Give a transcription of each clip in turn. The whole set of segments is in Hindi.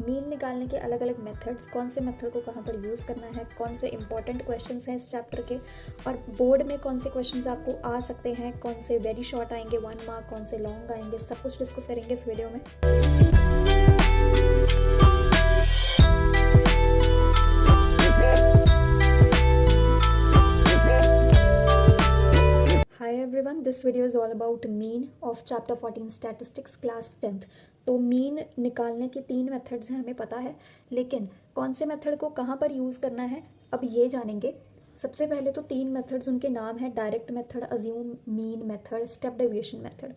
मीन निकालने के अलग अलग मेथड्स, कौन से मेथड को कहाँ पर यूज़ करना है, कौन से इंपॉर्टेंट क्वेश्चंस हैं इस चैप्टर के, और बोर्ड में कौन से क्वेश्चंस आपको आ सकते हैं, कौन से वेरी शॉर्ट आएंगे 1 मार्क, कौन से लॉन्ग आएंगे, सब कुछ डिस्कस करेंगे इस वीडियो में। Hi everyone, this video is all about mean of chapter 14 statistics class 10th। तो मीन निकालने के 3 मेथड्स हैं हमें पता है, लेकिन कौन से मेथड को कहाँ पर यूज़ करना है अब ये जानेंगे। सबसे पहले तो 3 मेथड्स, उनके नाम है direct method, assume mean method, step deviation method.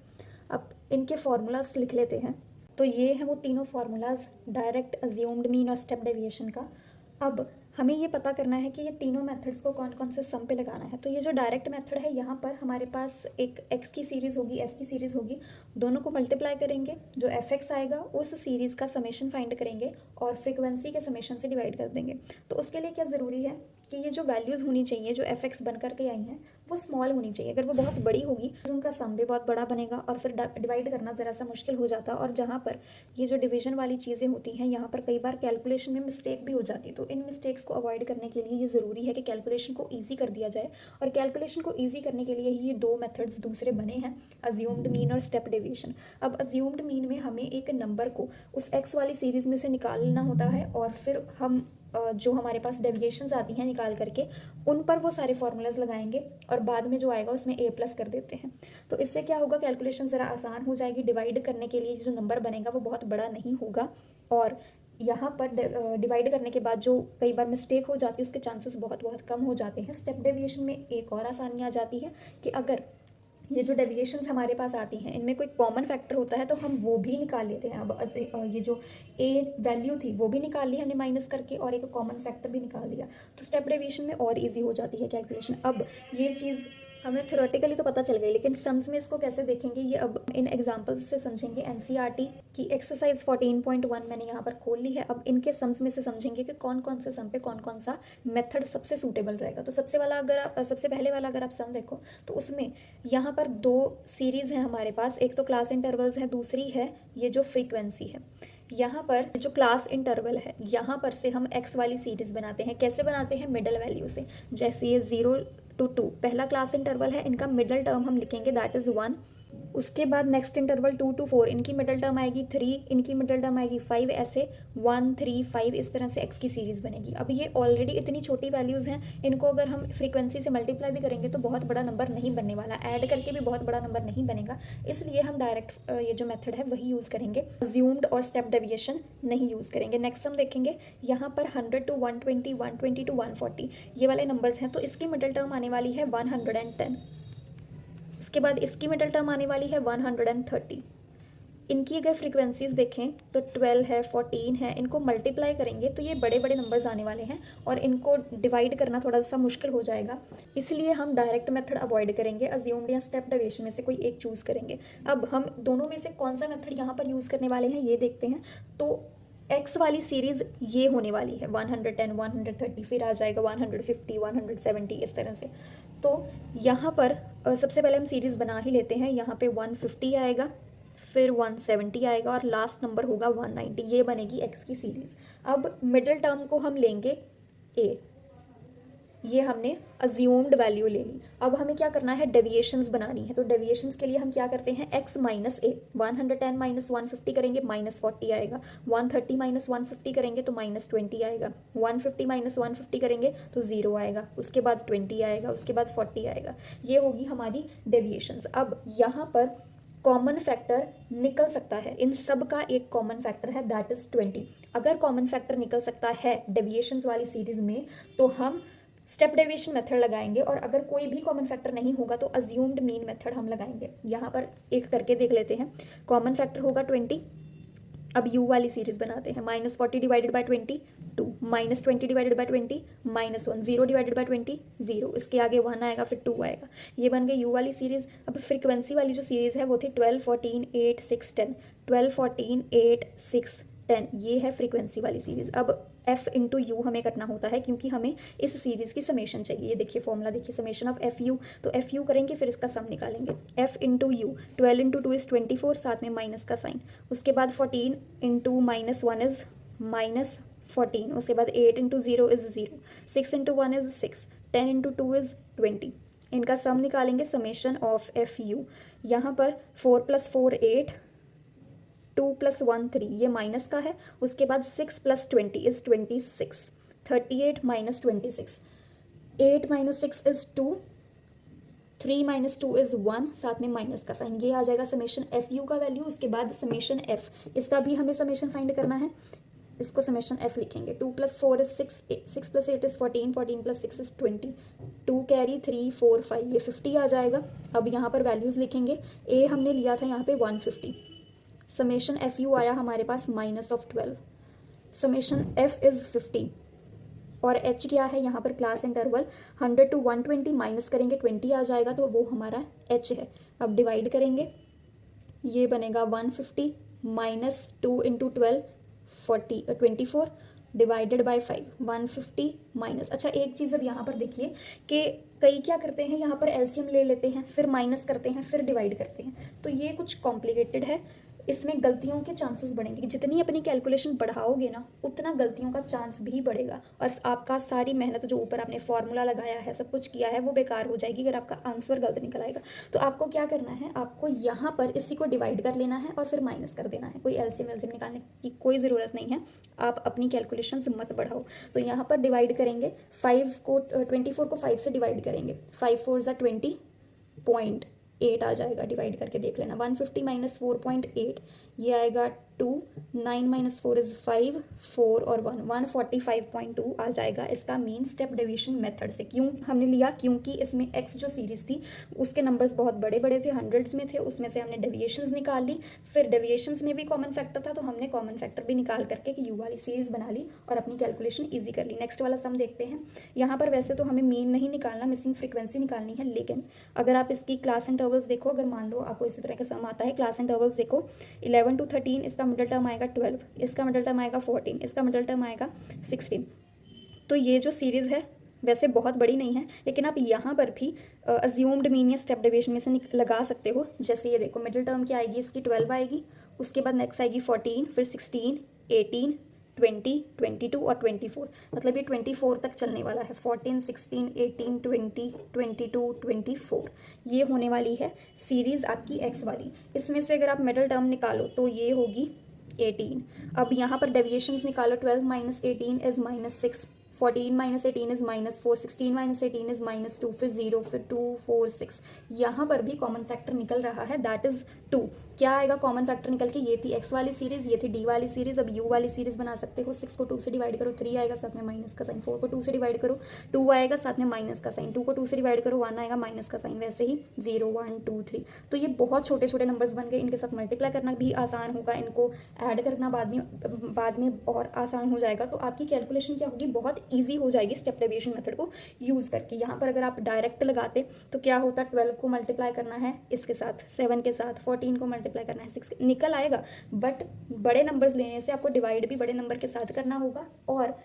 अब इनके फॉर्मूलाज लिख लेते हैं। तो ये हैं वो तीनों फार्मूलाज, डायरेक्ट, अज्यूम्ड मीन और स्टेप डेविएशन का। अब हमें ये पता करना है कि ये तीनों मेथड्स को कौन कौन से सम पे लगाना है। तो ये जो डायरेक्ट मेथड है, यहाँ पर हमारे पास एक x की सीरीज़ होगी, f की सीरीज़ होगी, दोनों को मल्टीप्लाई करेंगे, जो fx आएगा उस सीरीज़ का समेशन फाइंड करेंगे और फ्रीक्वेंसी के समेशन से डिवाइड कर देंगे। तो उसके लिए क्या ज़रूरी है कि ये जो वैल्यूज़ होनी चाहिए जो fx बन करके आई हैं वो स्मॉल होनी चाहिए। अगर वो बहुत बड़ी होगी तो उनका सम भी बहुत बड़ा बनेगा और फिर डिवाइड करना ज़रा सा मुश्किल हो जाता। और जहाँ पर ये जो डिवीजन वाली चीज़ें होती हैं, यहाँ पर कई बार कैलकुलेशन में मिस्टेक भी हो जाती है। तो इन मिस्टेक्स को अवॉइड करने के लिए ये ज़रूरी है कि कैलकुलेशन को ईजी कर दिया जाए, और कैलकुलेशन को ईजी करने के लिए ही ये 2 मेथड्स दूसरे बने हैं, अज्यूम्ड मीन और स्टेप डेविएशन। अब अज्यूम्ड मीन में हमें एक नंबर को उस एक्स वाली सीरीज़ में से निकालना होता है और फिर हम जो हमारे पास डेविएशंस आती हैं निकाल करके उन पर वो सारे फार्मूलाज लगाएंगे और बाद में जो आएगा उसमें a+ कर देते हैं। तो इससे क्या होगा, कैलकुलेशन ज़रा आसान हो जाएगी। डिवाइड करने के लिए जो नंबर बनेगा वो बहुत बड़ा नहीं होगा, और यहाँ पर डिवाइड करने के बाद जो कई बार मिस्टेक हो जाती है उसके चांसेस बहुत बहुत कम हो जाते हैं। स्टेप डेविएशन में एक और आसानी आ जाती है कि अगर ये जो डेविएशंस हमारे पास आती हैं इनमें कोई कॉमन फैक्टर होता है तो हम वो भी निकाल लेते हैं। अब ये जो a वैल्यू थी वो भी निकाल ली हमने माइनस करके, और एक कॉमन फैक्टर भी निकाल लिया। तो स्टेप डेविएशन में और इजी हो जाती है कैलकुलेशन। अब ये चीज़ हमें थ्योरेटिकली तो पता चल गई, लेकिन सम्स में इसको कैसे देखेंगे ये अब इन एग्जांपल्स से समझेंगे। एनसीईआरटी की एक्सरसाइज 14.1 मैंने यहाँ पर खोल ली है। अब इनके सम्स में से समझेंगे कि कौन कौन से सम पे कौन कौन सा मेथड सबसे सूटेबल रहेगा। तो सबसे पहले वाला अगर आप सम देखो तो उसमें यहाँ पर 2 सीरीज़ हैं हमारे पास, एक तो क्लास इंटरवल्स है, दूसरी है ये जो फ्रीक्वेंसी है। यहाँ पर जो क्लास इंटरवल है यहाँ पर से हम x वाली सीरीज़ बनाते हैं। कैसे बनाते हैं, मिडल वैल्यू से। जैसे ये 0 to 2 पहला क्लास इंटरवल है, इनका मिडल टर्म हम लिखेंगे दैट इज़ 1। उसके बाद नेक्स्ट इंटरवल 2 to 4, इनकी मिडल टर्म आएगी 3, इनकी मिडल टर्म आएगी 5, ऐसे 1 3 5 इस तरह से x की सीरीज़ बनेगी। अब ये ऑलरेडी इतनी छोटी वैल्यूज़ हैं, इनको अगर हम फ्रीक्वेंसी से मल्टीप्लाई भी करेंगे तो बहुत बड़ा नंबर नहीं बनने वाला, ऐड करके भी बहुत बड़ा नंबर नहीं बनेगा। इसलिए हम डायरेक्ट ये जो मेथड है वही यूज़ करेंगे, अज्यूम्ड और स्टेप डेविएशन नहीं यूज़ करेंगे। नेक्स्ट हम देखेंगे यहाँ पर 100 to 120, 120 to 140 ये वाले नंबर्स हैं, तो इसकी मिडल टर्म आने वाली है 110। उसके बाद इसकी मिडल टर्म आने वाली है 130। इनकी अगर फ्रीक्वेंसीज देखें तो 12 है, 14 है, इनको मल्टीप्लाई करेंगे तो ये बड़े बड़े नंबर्स आने वाले हैं और इनको डिवाइड करना थोड़ा सा मुश्किल हो जाएगा। इसलिए हम डायरेक्ट मेथड अवॉइड करेंगे, अज्यूम्ड या स्टेप डेविएशन में से कोई एक चूज़ करेंगे। अब हम दोनों में से कौन सा मेथड यहाँ पर यूज़ करने वाले हैं ये देखते हैं। तो एक्स वाली सीरीज़ ये होने वाली है 110, 130, फिर आ जाएगा 150, 170 इस तरह से। तो यहाँ पर सबसे पहले हम सीरीज़ बना ही लेते हैं। यहाँ पे 150 आएगा, फिर 170 आएगा और लास्ट नंबर होगा 190। ये बनेगी एक्स की सीरीज़। अब मिडिल टर्म को हम लेंगे ए, ये हमने अज्यूम्ड वैल्यू ले ली। अब हमें क्या करना है, डेविएशंस बनानी है। तो डेविएशंस के लिए हम क्या करते हैं, x माइनस ए, 110 माइनस 150 करेंगे -40 आएगा, 130 माइनस 150 करेंगे तो -20 आएगा, 150 माइनस 150 करेंगे तो 0 आएगा, उसके बाद 20 आएगा, उसके बाद 40 आएगा। ये होगी हमारी डेविएशंस। अब यहाँ पर कॉमन फैक्टर निकल सकता है, इन सब का एक कॉमन फैक्टर है दैट इज़ 20। अगर कॉमन फैक्टर निकल सकता है डेविएशंस वाली सीरीज़ में तो हम स्टेप डेविएशन मेथड लगाएंगे, और अगर कोई भी कॉमन फैक्टर नहीं होगा तो अज्यूम्ड मीन मेथड हम लगाएंगे। यहाँ पर एक करके देख लेते हैं। कॉमन फैक्टर होगा 20। अब u वाली सीरीज़ बनाते हैं। -40 divided by 20 2, -20 divided by 20 -1, 0 divided by 20 0, इसके आगे 1 आएगा फिर 2 आएगा। ये बन गई u वाली सीरीज़। अब फ्रीक्वेंसी वाली जो सीरीज़ है वो थी 12 14 8 6 10, 12 14 8 6 10, ये है फ्रीक्वेंसी वाली सीरीज़। अब f इंटू यू हमें करना होता है क्योंकि हमें इस सीरीज़ की समेशन चाहिए। ये देखिए फॉर्मूला देखिए, समेशन ऑफ एफ यू। तो एफ यू करेंगे फिर इसका सम निकालेंगे। f into you, 12 into 2 is 24, साथ में माइनस का साइन। उसके बाद 14 इंटू -1 इज़ -14, उसके बाद 8 into 0 is 0, 6 into 1 is 6, 10 into 2 is 20। इनका सम निकालेंगे, समेशन ऑफ एफ यू। यहाँ पर 4 + 4 8, 2 + 1 3, ये माइनस का है। उसके बाद 6 + 20 इज़ 26, 38 - 26, 8 - 6 इज़ 2, 3 - 2 इज़ 1, साथ में माइनस का साइन। ये आ जाएगा समेशन एफ यू का वैल्यू। उसके बाद समेशन एफ, इसका भी हमें समेशन फाइंड करना है, इसको समेशन एफ लिखेंगे। 2 + 4 इज़ 6, 6 + 8 इज़ 14, 14 + 6 इज़ 20, 2 कैरी 3 4 5, ये 50 आ जाएगा। अब यहाँ पर वैल्यूज़ लिखेंगे। ए हमने लिया था यहाँ पे 150, समेशन एफ यू आया हमारे पास -12, समेशन एफ इज़ 50, और एच क्या है यहाँ पर क्लास इंटरवल 100 to 120, माइनस करेंगे 20 आ जाएगा, तो वो हमारा एच है। अब डिवाइड करेंगे, ये बनेगा 150 - 2 इंटू 12 24 डिवाइडेड बाय 5, 150 माइनस। अच्छा, एक चीज़ अब यहाँ पर देखिए कि कई क्या करते हैं, यहाँ पर एलसीएम ले लेते हैं, फिर माइनस करते हैं, फिर डिवाइड करते हैं, तो ये कुछ कॉम्प्लिकेटेड है। इसमें गलतियों के चांसेस बढ़ेंगे। जितनी अपनी कैलकुलेशन बढ़ाओगे ना, उतना गलतियों का चांस भी बढ़ेगा, और आपका सारी मेहनत जो ऊपर आपने फॉर्मूला लगाया है, सब कुछ किया है, वो बेकार हो जाएगी अगर आपका आंसर गलत निकल आएगा। तो आपको क्या करना है, आपको यहाँ पर इसी को डिवाइड कर लेना है और फिर माइनस कर देना है। कोई एलसीएम वेलसीएम निकालने की कोई ज़रूरत नहीं है, आप अपनी कैलकुलेशन मत बढ़ाओ। तो यहाँ पर डिवाइड करेंगे, 24 को 5 से डिवाइड करेंगे, 5 4 ज़ा 20.8 आ जाएगा। डिवाइड करके देख लेना, 150 - 4.8, ये आएगा 2, 9 - 4 इज़ 5, 4 और 1, 145.2 आ जाएगा इसका मीन स्टेप डेविएशन मेथड से। क्यों हमने लिया, क्योंकि इसमें एक्स जो सीरीज़ थी उसके नंबर्स बहुत बड़े बड़े थे, हंड्रेड्स में थे, उसमें से हमने डेविएशंस निकाल ली। फिर डेविएशंस में भी कॉमन फैक्टर था, तो हमने कॉमन फैक्टर भी निकाल करके कि यू वाली सीरीज़ बना ली और अपनी कैलकुलेशन ईजी कर ली। नेक्स्ट वाला सम देखते हैं। यहाँ पर वैसे तो हमें मीन नहीं निकालना, मिसिंग फ्रीक्वेंसी निकालनी है, लेकिन अगर आप इसकी क्लास इंटरवल्स देखो, अगर मान लो आपको इसी तरह का सम आता है, क्लास इंटरवल्स देखो, 11 to 13, इसका मिडल टर्म आएगा 12, इसका मिडल टर्म आएगा 14, इसका मिडल टर्म आएगा 16। तो ये जो सीरीज़ है वैसे बहुत बड़ी नहीं है, लेकिन आप यहाँ पर भी अज्यूम्ड मीन या स्टेप डेविएशन में से लगा सकते हो। जैसे ये देखो, मिडिल टर्म क्या आएगी इसकी, 12 आएगी, उसके बाद नेक्स्ट आएगी 14, फिर 16, 18, 20, 22 और 24, मतलब ये 24 तक चलने वाला है। 14, 16, 18, 20, 22, 24, ये होने वाली है सीरीज़ आपकी एक्स वाली। इसमें से अगर आप मिडिल टर्म निकालो तो ये होगी 18। अब यहाँ पर डेविएशंस निकालो, 12 - 18 इज़ -6, 14 - 18 इज़ -4, 16 - 18 इज़ -2, फिर 0, फिर 2 4 6। यहाँ पर भी कॉमन फैक्टर निकल रहा है, दैट इज़ 2। क्या आएगा कॉमन फैक्टर निकल के, ये थी एक्स वाली सीरीज़, ये थी डी वाली सीरीज़। अब यू वाली सीरीज़ बना सकते हो, 6 को 2 से डिवाइड करो, 3 आएगा, साथ में माइनस का साइन। 4 को 2 से डिवाइड करो, 2 आएगा, साथ में माइनस का साइन। 2 को 2 से डिवाइड करो, 1 आएगा, माइनस का साइन। वैसे ही 0 1 2 3। तो ये बहुत छोटे छोटे नंबर्स बन गए, इनके साथ मल्टीप्लाई करना भी आसान होगा, इनको ऐड करना बाद में और आसान हो जाएगा। तो आपकी कैलकुलेशन क्या होगी, बहुत ईजी हो जाएगी स्टेप डेविएशन मेथड को यूज़ करके। यहाँ पर अगर आप डायरेक्ट लगाते तो क्या होता, 12 को मल्टीप्लाई करना है इसके साथ, 7 के साथ, 14 को मल्टीप्लाई करना है 6, निकल आएगा। बट बड़े नंबर्स लेने से आपको डिवाइड भी बड़े नंबर के साथ करना होगा, और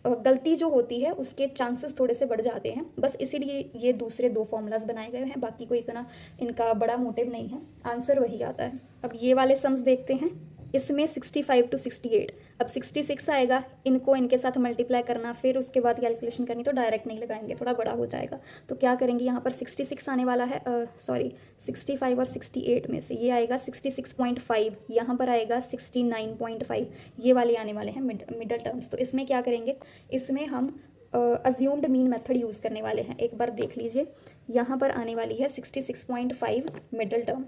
गलती जो होती है उसके चांसेस थोड़े से बढ़ जाते हैं। बस इसीलिए ये दूसरे 2 फॉर्मूलाज बनाए गए हैं, बाकी कोई इतना इनका बड़ा मोटिव नहीं है, आंसर वही आता है। अब ये वाले सम्स देखते हैं, इसमें 65 to 68, अब 66 आएगा, इनको इनके साथ मल्टीप्लाई करना, फिर उसके बाद कैलकुलेशन करनी, तो डायरेक्ट नहीं लगाएंगे, थोड़ा बड़ा हो जाएगा। तो क्या करेंगे, यहाँ पर 66 आने वाला है, सॉरी 65 और 68 में से ये आएगा 66.5, यहाँ पर आएगा 69.5, ये वाले आने वाले हैं मिडल टर्म्स। तो इसमें क्या करेंगे, इसमें हम अज्यूम्ड मीन मेथड यूज़ करने वाले हैं। एक बार देख लीजिए, यहाँ पर आने वाली है 66.5 मिडल टर्म,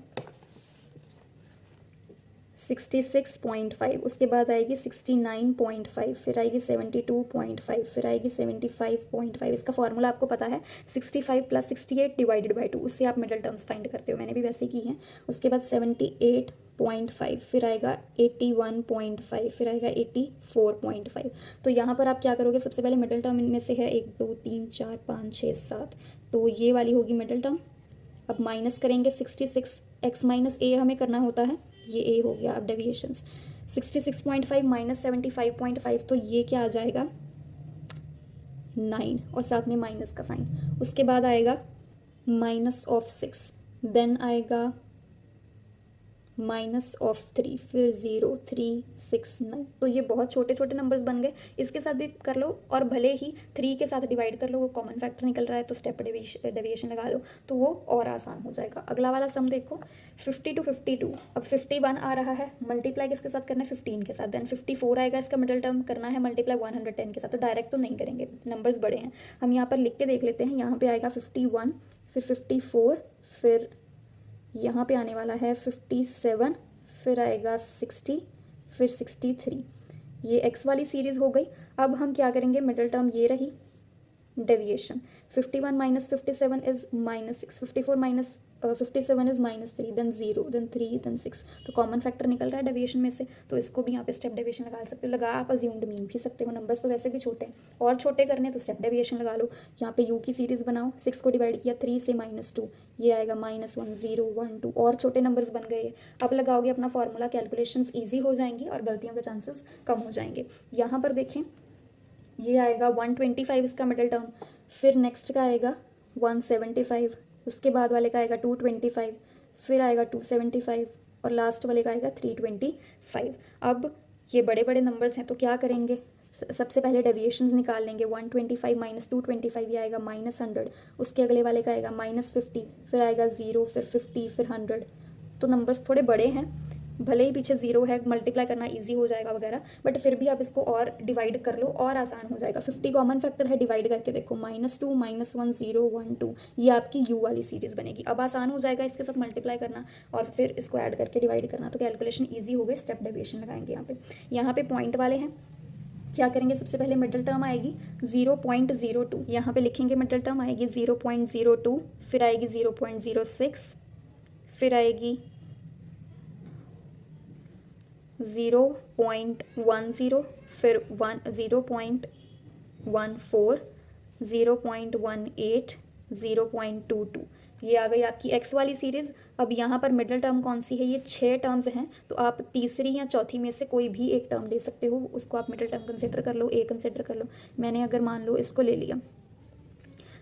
66.5, उसके बाद आएगी 69.5, फिर आएगी 72.5, फिर आएगी 75.5। इसका फॉर्मूला आपको पता है, 65 + 68 डिवाइडेड बाई 2, उससे आप मिडल टर्म्स फाइंड करते हो, मैंने भी वैसे की हैं। उसके बाद 78.5, फिर आएगा 81.5, फिर आएगा 84.5। तो यहाँ पर आप क्या करोगे, सबसे पहले मिडल टर्म इनमें से है 1 2 3 4 5 6 7, तो ये वाली होगी मिडल टर्म। अब माइनस करेंगे 66, x - a हमें करना होता है, ये a हो गया। अब डेविएशंस 66.5 - 75.5, तो ये क्या आ जाएगा 9, और साथ में माइनस का साइन। उसके बाद आएगा -6, देन आएगा -3, फिर 0 3 6 9। तो ये बहुत छोटे छोटे नंबर्स बन गए। इसके साथ भी कर लो, और भले ही 3 के साथ डिवाइड कर लो, वो कॉमन फैक्टर निकल रहा है तो स्टेप डेविएशन लगा लो, तो वो और आसान हो जाएगा। अगला वाला सम देखो, 50 to 52। अब 51 आ रहा है, मल्टीप्लाई किसके साथ करना है, 15 के साथ। देन 54 आएगा, इसका मिडिल टर्म करना है मल्टीप्लाई 110 के साथ। तो डायरेक्ट तो नहीं करेंगे, नंबर्स बड़े हैं, हम यहाँ पर लिख के देख लेते हैं। यहाँ पे आएगा 51, फिर 54, फिर यहाँ पे आने वाला है 57, फिर आएगा 60, फिर 63। ये एक्स वाली सीरीज़ हो गई। अब हम क्या करेंगे, मिडिल टर्म ये रही, deviation. 51 minus 57 is -6, 54 minus 57 is -3, then 0, then 3, then 6। तो कॉमन फैक्टर निकल रहा है डेविएशन में से, तो इसको भी यहाँ पे स्टेप डेविएशन लगा सकते हो। लगा आप अज्यूम्ड मीन भी सकते हो, नंबर्स तो वैसे भी छोटे हैं, और छोटे करने तो स्टेप डेविएशन लगा लो। यहाँ पे यू की सीरीज़ बनाओ, 6 को डिवाइड किया 3 से -2, ये आएगा -1 0 1 2, और छोटे नंबर्स बन गए। अब लगाओगे अपना फॉर्मूला, कैलकुलेशंस ईजी हो जाएंगी और गलतियों के चांसेस कम हो जाएंगे। यहाँ पर देखें, ये आएगा 125 इसका मिडिल टर्म, फिर नेक्स्ट का आएगा 175, उसके बाद वाले का आएगा 225, फिर आएगा 275, और लास्ट वाले का आएगा 325। अब ये बड़े बड़े नंबर्स हैं तो क्या करेंगे, सबसे पहले डेविएशंस निकाल लेंगे। 125 माइनस 225 ये आएगा -100, उसके अगले वाले का आएगा -50, फिर आएगा 0, फिर 50, फिर 100। तो नंबर्स थोड़े बड़े हैं, भले ही पीछे 0 है, मल्टीप्लाई करना इजी हो जाएगा वगैरह, बट फिर भी आप इसको और डिवाइड कर लो और आसान हो जाएगा। 50 कॉमन फैक्टर है, डिवाइड करके देखो, -2 -1 0 1 2, ये आपकी यू वाली सीरीज़ बनेगी। अब आसान हो जाएगा इसके साथ मल्टीप्लाई करना और फिर इसको ऐड करके डिवाइड करना, तो कैलकुलेशन ईजी हो गई। स्टेप डेविएशन लगाएंगे यहाँ पे पॉइंट वाले हैं। क्या करेंगे, सबसे पहले मिडिल टर्म आएगी 0.02, यहाँ पे लिखेंगे मिडिल टर्म आएगी 0.02, फिर आएगी 0.06, फिर आएगी 0.10, फिर 0.14, 0.18, 0.22। ये आ गई आपकी एक्स वाली सीरीज़। अब यहाँ पर मिडिल टर्म कौन सी है, ये 6 टर्म्स हैं, तो आप तीसरी या चौथी में से कोई भी एक टर्म ले सकते हो, उसको आप मिडिल टर्म कंसिडर कर लो, ए कंसिडर कर लो। मैंने अगर मान लो इसको ले लिया,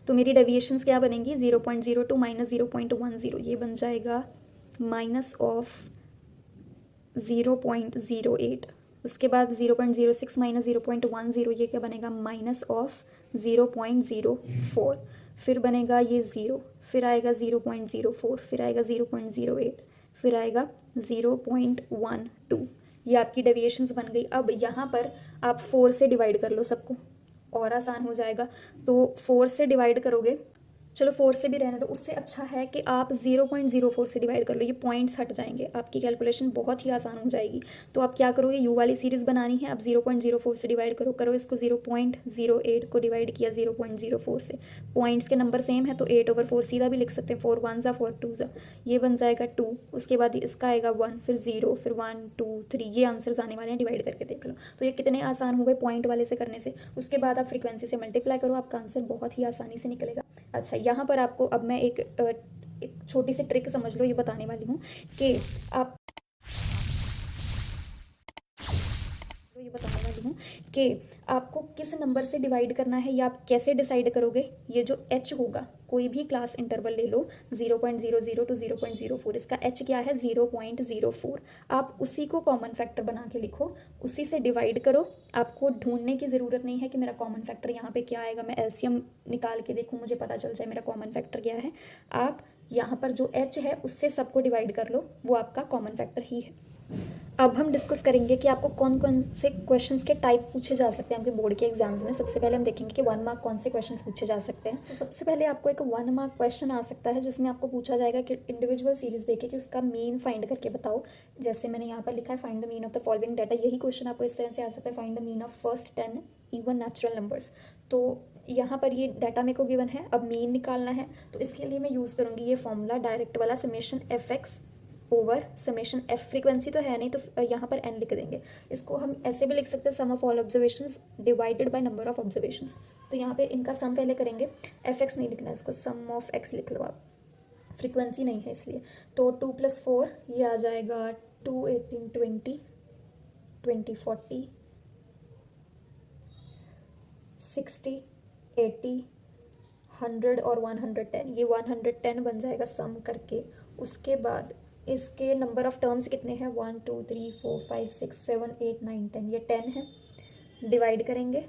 तो मेरी डेविएशंस क्या बनेंगी, 0.02 माइनस 0.10, ये बन जाएगा -0.08। उसके बाद 0.06 माइनस 0.10, ये क्या बनेगा, -0.04। फिर बनेगा ये 0, फिर आएगा 0.04, फिर आएगा 0.08, फिर आएगा 0.12। ये आपकी डेविएशंस बन गई। अब यहाँ पर आप 4 से डिवाइड कर लो सबको, और आसान हो जाएगा। तो 4 से डिवाइड करोगे, चलो 4 से भी रहने दो, उससे अच्छा है कि आप 0.04 से डिवाइड कर लो, ये पॉइंट्स हट जाएंगे, आपकी कैलकुलेशन बहुत ही आसान हो जाएगी। तो आप क्या करोगे, यू वाली सीरीज़ बनानी है, अब 0.04 से डिवाइड करो इसको 0.08 को डिवाइड किया 0.04 से, पॉइंट्स के नंबर सेम है तो 8/4 सीधा भी लिख सकते हैं, 4 1 ज़ा 4 2 ज़ा, ये बन जाएगा 2, उसके बाद इसका आएगा 1, फिर 0, फिर 1 2 3, ये आंसर्स आने वाले हैं, डिवाइड करके देख लो। तो ये कितने आसान हो गए पॉइंट वाले से करने से। उसके बाद आप फ्रीक्वेंसी से मल्टीप्लाई करो, आपका आंसर बहुत ही आसानी से निकलेगा। अच्छा, यहाँ पर आपको अब मैं एक छोटी सी ट्रिक समझ लो, ये बताने वाली हूँ कि आप आपको किस नंबर से डिवाइड करना है या आप कैसे डिसाइड करोगे। ये जो h होगा, कोई भी क्लास इंटरवल ले लो, 0.00 टू 0.04, इसका h क्या है, 0.04। आप उसी को कॉमन फैक्टर बना के लिखो, उसी से डिवाइड करो। आपको ढूंढने की ज़रूरत नहीं है कि मेरा कॉमन फैक्टर यहाँ पे क्या आएगा, मैं एलसीएम निकाल के देखूँ, मुझे पता चल जाए मेरा कॉमन फैक्टर क्या है। आप यहाँ पर जो h है उससे सबको डिवाइड कर लो, वो आपका कॉमन फैक्टर ही है। अब हम डिस्कस करेंगे कि आपको कौन कौन से क्वेश्चंस के टाइप पूछे जा सकते हैं आपके बोर्ड के एग्जाम्स में। सबसे पहले हम देखेंगे कि 1 मार्क कौन से क्वेश्चंस पूछे जा सकते हैं। तो सबसे पहले आपको एक 1 मार्क क्वेश्चन आ सकता है, जिसमें आपको पूछा जाएगा कि इंडिविजुअल सीरीज देके कि उसका मीन फाइंड करके बताओ। जैसे मैंने यहाँ पर लिखा है, find the mean of the following data. यही क्वेश्चन आपको इस तरह से आ सकता है, find the mean of first 10 even natural numbers. तो यहाँ पर ये डाटा मेरे को गिवन है, अब मीन निकालना है, तो इसके लिए मैं यूज़ करूँगी ये फॉर्मूला डायरेक्ट वाला, summation fx over summation f। Frequency तो है नहीं तो यहाँ पर n लिख देंगे। इसको हम ऐसे भी लिख सकते हैं, sum of all observations divided by number of observations. तो यहाँ पे इनका सम पहले करेंगे, fx नहीं लिखना है, इसको सम ऑफ x लिख लो आप, फ्रीक्वेंसी नहीं है इसलिए। तो 2 + 4 ये आ जाएगा 2 18 20 20 40 60 80 100 और 110, ये 110 बन जाएगा सम करके। उसके बाद इसके नंबर ऑफ टर्म्स कितने हैं, 1 2 3 4 5 6 7 8 9 10, ये 10 है। डिवाइड करेंगे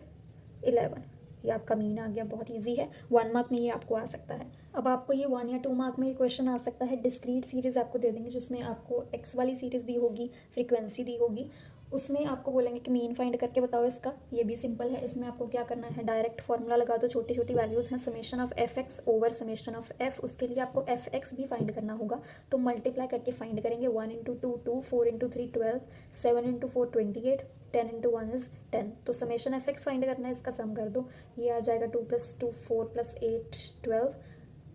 11, ये आपका मीन आ गया। बहुत इजी है, 1 मार्क में ये आपको आ सकता है। अब आपको ये 1 या 2 मार्क में ये क्वेश्चन आ सकता है। डिस्क्रीट सीरीज़ आपको दे देंगे जिसमें आपको एक्स वाली सीरीज़ दी होगी, फ्रीक्वेंसी दी होगी, उसमें आपको बोलेंगे कि मीन फाइंड करके बताओ इसका। ये भी सिंपल है, इसमें आपको क्या करना है, डायरेक्ट फॉर्मूला लगा दो। छोटी छोटी वैल्यूज़ हैं, summation of F x over summation of F, उसके लिए आपको एफ एक्स भी फाइंड करना होगा, तो मल्टीप्लाई करके फाइंड करेंगे। 1 into 2 2, 4 into 3 12, 7 into 4 28, 10 into 1 is 10। तो समेशन एफ एक्स फाइंड करना है, इसका सम कर दो, ये आ जाएगा 2 + 2 4 + 8 12,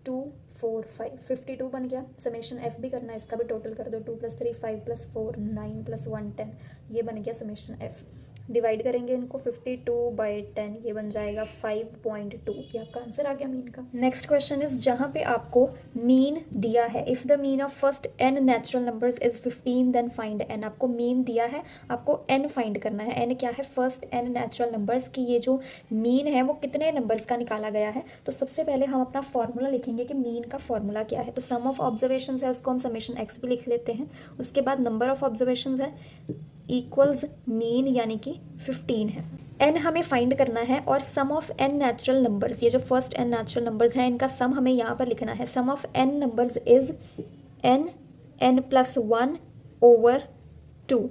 2 4 5 52 बन गया। समेशन एफ भी करना है, इसका भी टोटल कर दो, 2 + 3 5 + 4 9 + 1 10, ये बन गया समेशन एफ। डिवाइड करेंगे इनको 52/10, ये बन जाएगा 5.2, ये आपका आंसर आ गया मीन का। नेक्स्ट क्वेश्चन इज जहाँ पे आपको मीन दिया है, if the mean of first n natural numbers is 15 then find n। आपको मीन दिया है, आपको n फाइंड करना है। n क्या है, फर्स्ट n नेचुरल नंबर्स की ये जो मीन है वो कितने नंबर्स का निकाला गया है। तो सबसे पहले हम अपना फॉर्मूला लिखेंगे कि मीन का फॉर्मूला क्या है। तो सम ऑफ ऑब्जर्वेशन है, उसको हम समेशन एक्स भी लिख लेते हैं। उसके बाद नंबर ऑफ ऑब्जर्वेशन है इक्वल्स मीन, यानी कि 15 है। n हमें फाइंड करना है और सम ऑफ n नेचुरल नंबर्स, ये जो फर्स्ट n नेचुरल नंबर्स हैं इनका सम हमें यहाँ पर लिखना है। Sum of n numbers is n +1 over 2,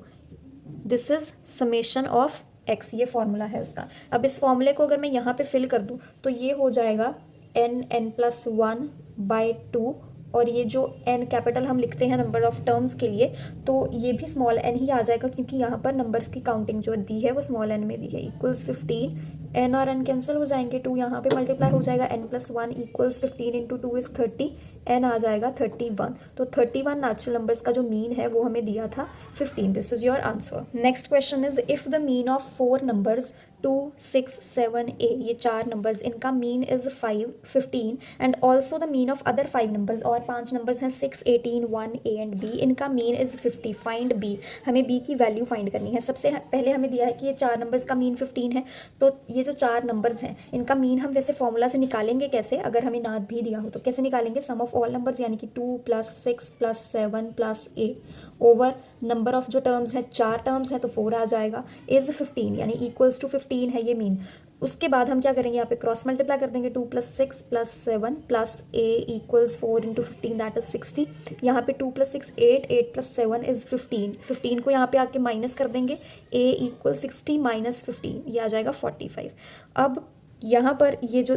this is summation of x, ये फॉर्मूला है उसका। अब इस फॉर्मूले को अगर मैं यहाँ पे फिल कर दूँ तो ये हो जाएगा n+1/2, और ये जो n कैपिटल हम लिखते हैं नंबर ऑफ टर्म्स के लिए, तो ये भी स्मॉल n ही आ जाएगा क्योंकि यहाँ पर नंबर्स की काउंटिंग जो दी है वो स्मॉल n में दी है। इक्वल्स 15, n और n कैंसिल हो जाएंगे, 2 यहाँ पे मल्टीप्लाई हो जाएगा, n+1 equals 15 into 2 is 30, n आ जाएगा 31। तो 31 नेचुरल नंबर्स का जो मीन है वो हमें दिया था 15। This is your answer. Next question is if the mean of 4 numbers 2 6 7 8, ये 4 नंबर्स, इनका mean is 5 15 and also the mean of other 5 numbers, और 5 नंबर्स हैं 6 18 1 a एंड b, इनका मीन इज 50, फाइंड b। हमें b की वैल्यू फाइंड करनी है। सबसे पहले हमें दिया है कि ये 4 नंबर्स का मीन 15 है, तो ये जो 4 नंबर्स हैं इनका मीन हम वैसे फॉर्मूला से निकालेंगे कैसे, अगर हमें नाथ भी दिया हो तो कैसे निकालेंगे, सम ऑफ ऑल नंबर्स यानी कि 2 + 6 + 7 + 8 ओवर नंबर ऑफ जो टर्म्स है, 4 टर्म्स है तो 4 आ जाएगा, इज 15 यानी इक्वल्स टू 15 है ये मीन। उसके बाद हम क्या करेंगे, यहाँ पे क्रॉस मल्टीप्लाई कर देंगे, 2 + 6 + 7 + a equals 4 into 15 that is 60। यहाँ पे 2 + 6 8, 8 + 7 इज 15, 15 को यहाँ पे आके माइनस कर देंगे, a = 60 - 15, ये आ जाएगा 45। अब यहाँ पर ये जो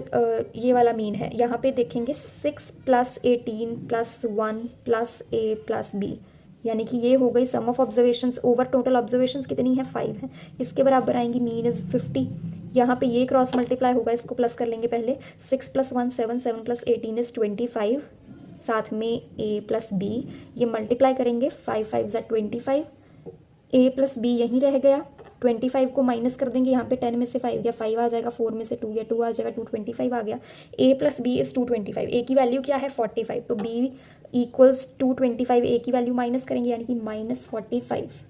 ये वाला मीन है, यहाँ पे देखेंगे 6 + 18 + 1 + a + b, यानी कि ये हो गई sum of observations over total observations कितनी है 5 है, इसके बराबर आएंगी, मीन इज 50। यहाँ पे ये क्रॉस मल्टीप्लाई होगा, इसको प्लस कर लेंगे पहले, 6 + 1 7, 7 + 18 इज 25, साथ में a + b, ये मल्टीप्लाई करेंगे, 5 5 = 25, a + b यहीं रह गया, 25 को माइनस कर देंगे, यहाँ पे 10 में से 5 गया, 5 आ जाएगा, 4 में से 2 गया, 2 आ जाएगा, 225 आ गया, a + b इज 225, a की वैल्यू क्या है 45, तो b इक्वल्स 225, a की वैल्यू माइनस करेंगे यानी कि -45,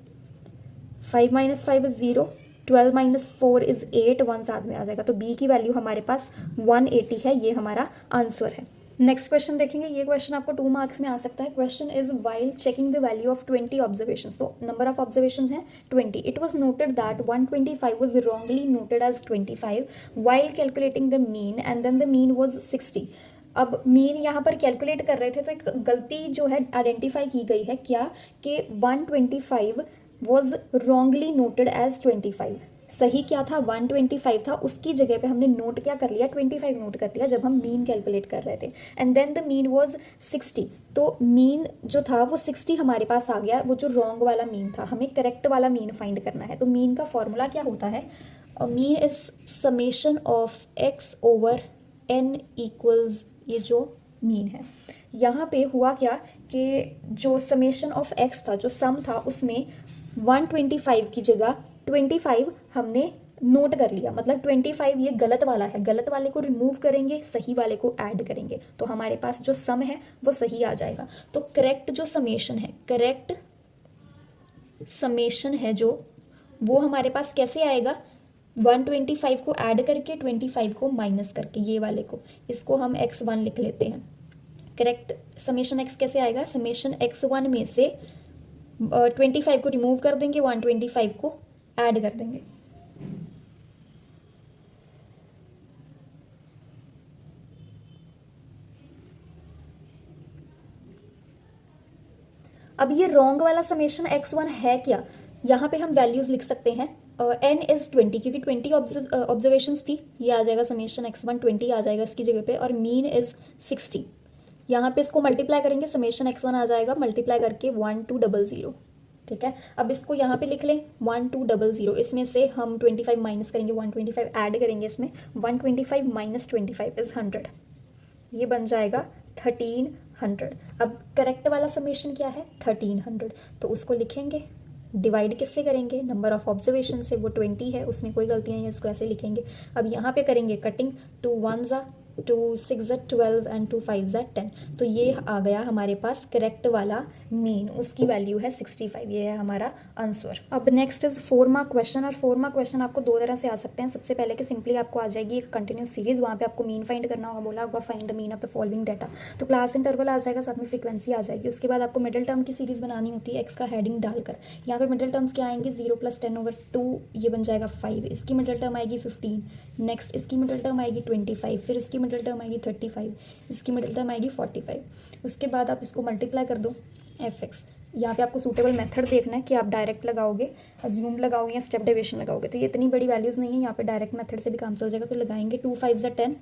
5 - 5 इज 0, 12 - 4 इज 8, 1 साथ में आ जाएगा, तो b की वैल्यू हमारे पास 180 है, ये हमारा आंसर है। नेक्स्ट क्वेश्चन देखेंगे, ये क्वेश्चन आपको 2 मार्क्स में आ सकता है। Question is while checking the value of 20 observations, तो नंबर ऑफ ऑब्जर्वेशंस हैं 20, it was noted that 125 was wrongly noted as 25 while calculating the mean and then the mean was 60। अब मीन यहाँ पर कैलकुलेट कर रहे थे तो एक गलती जो है आइडेंटिफाई की गई है, क्या कि 125 वाज रॉन्गली नोटेड एज 25। सही क्या था 125 था, उसकी जगह पे हमने नोट क्या कर लिया 25 नोट कर लिया जब हम मीन कैलकुलेट कर रहे थे, and then the mean was 60। तो मीन जो था वो 60 हमारे पास आ गया, वो जो रॉन्ग वाला मीन था, हमें करेक्ट वाला मीन फाइंड करना है। तो मीन का फॉर्मूला क्या होता है, mean is summation of x over n equals ये जो मीन है। यहाँ पे हुआ क्या कि जो समेशन ऑफ x था, जो सम था, उसमें 125 की जगह 25 हमने नोट कर लिया, मतलब 25 ये गलत वाला है, गलत वाले को रिमूव करेंगे, सही वाले को ऐड करेंगे, तो हमारे पास जो सम है वो सही आ जाएगा। तो करेक्ट जो समेशन है, करेक्ट समेशन है जो, वो हमारे पास कैसे आएगा, 125 को ऐड करके 25 को माइनस करके, ये वाले को, इसको हम x1 लिख लेते हैं, करेक्ट समेशन एक्स कैसे आएगा, समेशन x1 में से 25 को रिमूव कर देंगे, 125 को ऐड कर देंगे। अब ये रॉन्ग वाला समेशन x1 है क्या, यहाँ पे हम वैल्यूज लिख सकते हैं n इज 20 क्योंकि 20 ऑब्जर्वेशंस थी, ये आ जाएगा समेशन x1 20 आ जाएगा इसकी जगह पे, और मीन इज 60। यहाँ पे इसको मल्टीप्लाई करेंगे, समेशन x1 आ जाएगा मल्टीप्लाई करके 1200। ठीक है, अब इसको यहाँ पे लिख लें 1200, इसमें से हम 25 माइनस करेंगे, 125 ऐड करेंगे इसमें, 125 माइनस 25 इज 100, ये बन जाएगा 1300। अब करेक्ट वाला समेशन क्या है 1300, तो उसको लिखेंगे, डिवाइड किससे करेंगे, नंबर ऑफ ऑब्जर्वेशन से, वो 20 है उसमें कोई गलती नहीं है, इसको ऐसे लिखेंगे। अब यहाँ पे करेंगे कटिंग, 2 1 2 6 12 एंड 2 5 10, तो ये आ गया हमारे पास करेक्ट वाला मीन, उसकी वैल्यू है 65, ये है हमारा आंसर। अब नेक्स्ट इज 4 मार्क क्वेश्चन, और 4 मार्क क्वेश्चन आपको दो तरह से आ सकते हैं। सबसे पहले कि सिंपली आपको आ जाएगी एक कंटिन्यूस सीरीज, वहाँ पे आपको मीन फाइंड करना होगा, बोला होगा find the mean of the following data, तो क्लास इंटरवल आ जाएगा, साथ में फ्रीक्वेंसी आ जाएगी। उसके बाद आपको मिडिल टर्म की सीरीज बनानी होती है एक्स का हेडिंग डालकर। यहाँ पे मिडिल टर्म्स क्या आएंगे, 0 + 10/2, ये बन जाएगा 5, इसकी मिडिल टर्म आएगी 15, नेक्स्ट इसकी मिडिल टर्म आएगी 25, फिर इसकी मिडिल टर्म आएगी 35, इसकी मिडिल टर्म आएगी 45। उसके बाद आप इसको मल्टीप्लाई कर दो fx। यहाँ पे आपको सूटेबल मेथड देखना है कि आप डायरेक्ट लगाओगे, अज्यूम लगाओगे या स्टेप डेविएशन लगाओगे, तो ये इतनी बड़ी वैल्यूज़ नहीं है, यहाँ पे डायरेक्ट मेथड से भी काम चल जाएगा। तो लगाएंगे 2 5 10,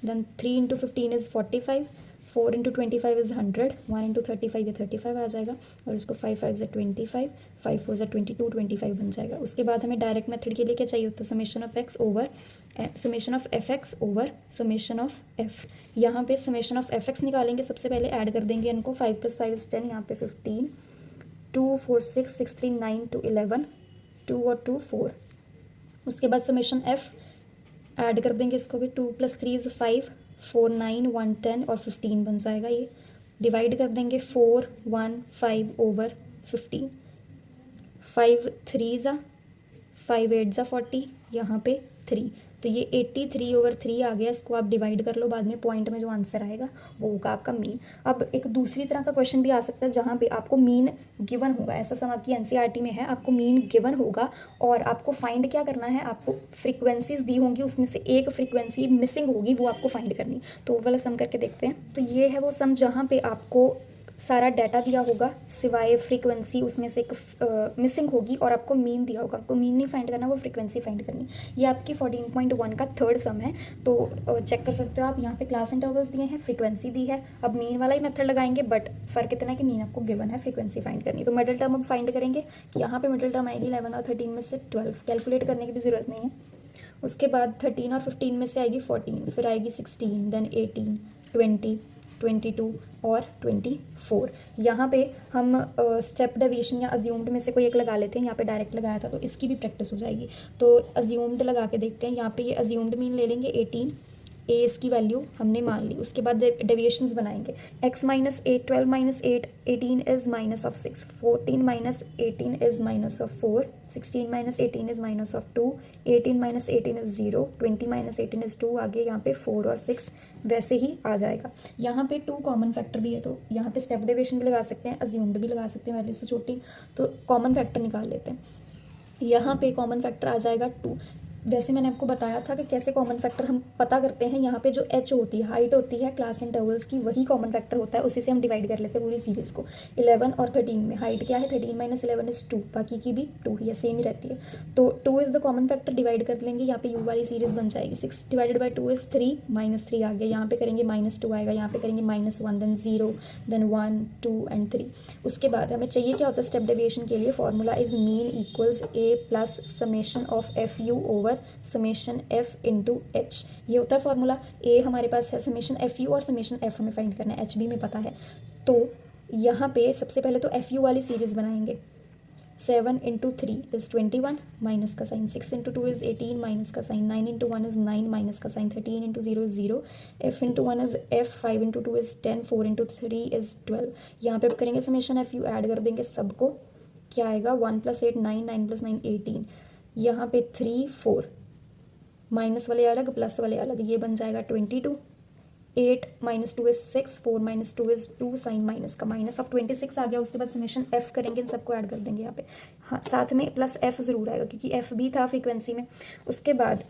देन 3 × 15 इज़ 45, 4 × 25 इज़ 100, 1 × 35 ये 35 आ जाएगा, और इसको 5 5 25, 5 4 22, 25 बन जाएगा। उसके बाद हमें डायरेक्ट मेथड के लिए क्या चाहिए होता है, summation of x over summation of F x over summation of F. यहाँ पे समेशन ऑफ एफ एक्स निकालेंगे, सबसे पहले ऐड कर देंगे इनको, 5 + 5 = 10, यहाँ पे 15, 2 4 6 6 3 9 2 11, 2 और 2 4। उसके बाद समेशन एफ ऐड कर देंगे इसको भी, 2 + 3 = 5, 4 9 1 10 और 15 बन जाएगा। ये डिवाइड कर देंगे 4 1 5 ओवर 15, 5 3 = 5 8 = 40, यहाँ पे 3, तो ये 83/3 आ गया। इसको आप डिवाइड कर लो, बाद में पॉइंट में जो आंसर आएगा वो होगा आपका मीन। अब एक दूसरी तरह का क्वेश्चन भी आ सकता है जहाँ पे आपको मीन गिवन होगा, ऐसा सम आपकी एनसीईआरटी में है, आपको मीन गिवन होगा और आपको फाइंड क्या करना है, आपको फ्रीक्वेंसीज दी होंगी, उसमें से एक फ्रीक्वेंसी मिसिंग होगी, वो आपको फाइंड करनी। तो वो वाला सम करके देखते हैं। तो ये है वो सम जहाँ पे आपको सारा डाटा दिया होगा सिवाय फ्रीक्वेंसी उसमें से एक मिसिंग होगी, और आपको मीन दिया होगा, आपको मीन नहीं फाइंड करना, वो फ्रीक्वेंसी फाइंड करनी। ये आपकी 14.1 का थर्ड सम है, तो चेक कर सकते हो आप। यहाँ पे क्लास इंटरवल्स दिए हैं, फ्रीक्वेंसी दी है, अब मीन वाला ही मेथड लगाएंगे, बट फर्क इतना है कि मीन आपको गिवन है, फ्रीक्वेंसी फाइंड करनी। तो मिडिल टर्म अब फाइंड करेंगे, यहाँ पे मिडिल टर्म आएगी 11 और 13 में से 12, कैलकुलेट करने की भी ज़रूरत नहीं है। उसके बाद 13 और 15 में से आएगी 14, फिर आएगी 16, देन 18 20 22 और 24। यहाँ पे हम स्टेप डेविएशन या अज्यूम्ड में से कोई एक लगा लेते हैं, यहाँ पे डायरेक्ट लगाया था तो इसकी भी प्रैक्टिस हो जाएगी। तो अज्यूम्ड लगा के देखते हैं, यहाँ पे ये अज्यूम्ड मीन ले लेंगे 18, ए इसकी वैल्यू हमने मान ली। उसके बाद डेविएशंस बनाएंगे, x - 8 12 - 8 18 is -6, 14 - 18 is -4, 16 - 18 is -2, 18 - 18 is 0, 20 - 18 is 2, आगे यहाँ पे 4 और 6 वैसे ही आ जाएगा। यहाँ पे 2 कॉमन फैक्टर भी है, तो यहाँ पे स्टेप डेविएशन भी लगा सकते हैं, अज्यूम्ड भी लगा सकते हैं वैल्यू से छोटी, तो कॉमन फैक्टर निकाल लेते हैं। यहाँ पे कॉमन फैक्टर आ जाएगा 2। वैसे मैंने आपको बताया था कि कैसे कॉमन फैक्टर हम पता करते हैं। यहाँ पे जो h होती है, हाइट होती है क्लास इंटरवल्स की, वही कॉमन फैक्टर होता है, उसी से हम डिवाइड कर लेते हैं पूरी सीरीज़ को। 11 और 13 में हाइट क्या है, 13 - 11 इज 2, बाकी की भी 2 ही है, सेम ही रहती है। तो 2 is the common factor, divide कर लेंगे, यहाँ पे u वाली सीरीज़ बन जाएगी। 6 / 2 इज़ 3, -3 आ गया, यहाँ पे करेंगे -2 आएगा, यहाँ पे करेंगे -1, देन 0, देन 1 2 एंड 3। उसके बाद हमें चाहिए क्या होता है स्टेप डेविएशन के लिए, formula is mean equals a plus summation of F you over summation F into H. ये होता है फॉर्मूला। ए हमारे पास है समेशन एफ यू और समेशन एफ हमें फाइंड करना है, एच भी में पता है। तो यहाँ पे सबसे पहले तो एफ यू वाली सीरीज़ बनाएंगे, 7 × 3 इज़ 21, माइनस का साइन, 6 × 2 इज़ 18, माइनस का साइन, 9 × 1 इज़ 9, माइनस का sign, 13 × 0 is 0, f × 1 is f, 5 × 2 is 10, 4 × 3 is 12। यहाँ पे अब करेंगे समेशन एफ यू, ऐड कर देंगे सबको, क्या आएगा 1 + 8 9, 9 + 9 18, यहाँ पे 3 4, माइनस वाले अलग प्लस वाले अलग, ये बन जाएगा 22, 8 minus 2 is 6, 4 minus 2 is 2, sign minus का माइनस ऑफ 26 आ गया। उसके बाद समेशन एफ करेंगे, इन सबको ऐड कर देंगे यहाँ पे। हाँ, साथ में प्लस एफ ज़रूर आएगा क्योंकि एफ भी था फ्रीक्वेंसी में। उसके बाद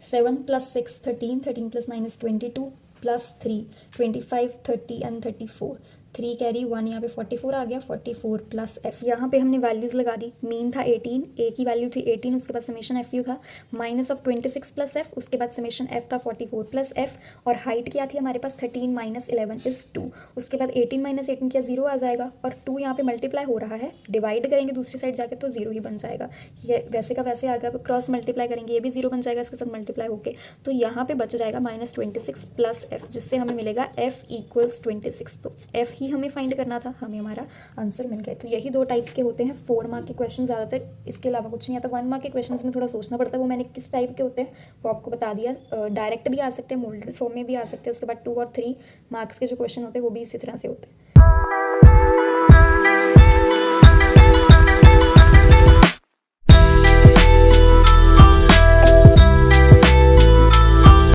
7 + 6 13, 13 + 9 इज 22, प्लस 3 25 30 एंड 34, 3 कैरी 1, यहाँ पे 44 आ गया। 44 प्लस एफ, यहाँ पे हमने वैल्यूज़ लगा दी। मीन था 18, ए की वैल्यू थी 18, उसके बाद समेशन एफ यू था माइनस ऑफ 26 प्लस एफ, उसके बाद समेशन एफ था 44 प्लस एफ, और हाइट क्या थी हमारे पास 13 माइनस 11 इज 2। उसके बाद 18 माइनस 18 क्या 0 आ जाएगा, और 2 यहाँ पे मल्टीप्लाई हो रहा है, डिवाइड करेंगे दूसरी साइड जाके तो 0 ही बन जाएगा। ये वैसे का वैसे आ गया, क्रॉस मल्टीप्लाई करेंगे ये भी 0 बन जाएगा इसके साथ मल्टीप्लाई होके, तो यहाँ पे बच जाएगा -26 प्लस एफ, जिससे हमें मिलेगा एफ इक्वल्स 26। तो एफ ही हमें फाइंड करना था, हमें हमारा आंसर मिल गया। तो यही 2 टाइप्स के होते हैं 4 मार्क के क्वेश्चन ज़्यादातर, इसके अलावा कुछ नहीं आता। 1 मार्क के क्वेश्चन में थोड़ा सोचना पड़ता है, वो मैंने किस टाइप के होते हैं वो आपको बता दिया। डायरेक्ट भी आ सकते हैं, मोल्डेड फॉर्म में भी आ सकते हैं। उसके बाद 2 और 3 मार्क्स के जो क्वेश्चन होते हैं वो भी इसी तरह से होते हैं।